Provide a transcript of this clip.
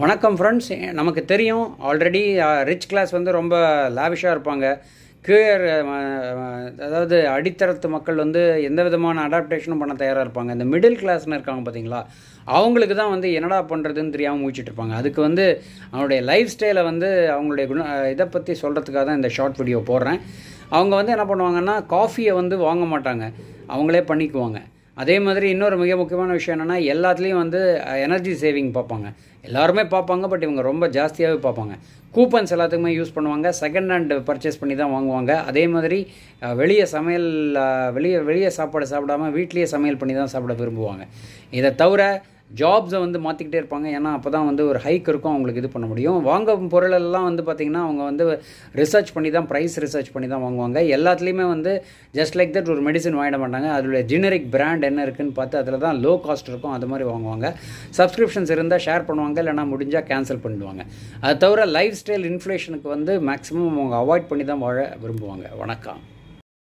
வணக்கம் ஃப்ரெண்ட்ஸ். நமக்கு தெரியும் ஆல்ரெடி ரிச் கிளாஸ் வந்து ரொம்ப லாவிஷாக இருப்பாங்க. கீழ் அதாவது அடித்தரத்து மக்கள் வந்து எந்த விதமான அடாப்டேஷனும் பண்ண தயாராக இருப்பாங்க. இந்த மிடில் கிளாஸ்னு இருக்காங்க பார்த்தீங்களா, அவங்களுக்கு தான் வந்து என்னடா பண்ணுறதுன்னு தெரியாமல் முடிச்சுட்டு இருப்பாங்க. அதுக்கு வந்து அவங்களுடைய லைஃப் ஸ்டைலை வந்து அவங்களுடைய இதை பற்றி சொல்கிறதுக்காக தான் இந்த ஷார்ட் வீடியோ போடுறேன். அவங்க வந்து என்ன பண்ணுவாங்கன்னா, காஃபியை வந்து வாங்க மாட்டாங்க, அவங்களே பண்ணிக்குவாங்க. அதே மாதிரி இன்னொரு மிக முக்கியமான விஷயம் என்னென்னா, எல்லாத்துலேயும் வந்து எனர்ஜி சேவிங் பார்ப்பாங்க. எல்லாருமே பார்ப்பாங்க, பட் இவங்க ரொம்ப ஜாஸ்தியாகவே பார்ப்பாங்க. கூப்பன்ஸ் எல்லாத்துக்குமே யூஸ் பண்ணுவாங்க, செகண்ட் ஹேண்ட் பர்ச்சேஸ் பண்ணி தான் வாங்குவாங்க. அதே மாதிரி வெளியே சமையல் வெளியே சாப்பாடு சாப்பிடாம வீட்லேயே சமையல் பண்ணி தான் சாப்பிட விரும்புவாங்க. இதை தவிர ஜாப்ஸை வந்து மாற்றிக்கிட்டே இருப்பாங்க. ஏன்னா அப்போ தான் வந்து ஒரு ஹைக் இருக்கும், அவங்களுக்கு இது பண்ண முடியும். வாங்கும் பொருளெல்லாம் வந்து பார்த்திங்கன்னா அவங்க வந்து ரிசர்ச் பண்ணி தான், ப்ரைஸ் ரிசர்ச் பண்ணி தான் வாங்குவாங்க. எல்லாத்துலேயுமே வந்து ஜஸ்ட் லைக் தட் ஒரு மெடிசன் வாங்கிட மாட்டாங்க. அதோடைய ஜெனரிக் பிராண்ட் என்ன இருக்குதுன்னு பார்த்து அதில் தான் லோ காஸ்ட் இருக்கும், அது மாதிரி வாங்குவாங்க. சப்ஸ்கிரிப்ஷன்ஸ் இருந்தால் ஷேர் பண்ணுவாங்க, இல்லைனா முடிஞ்சால் கேன்சல் பண்ணிடுவாங்க. அது தவிர லைஃப் ஸ்டைல் இன்ஃப்ளேஷனுக்கு வந்து மேக்ஸிமம் அவங்க அவாய்ட் பண்ணி தான் வாழ விரும்புவாங்க. வணக்கம்.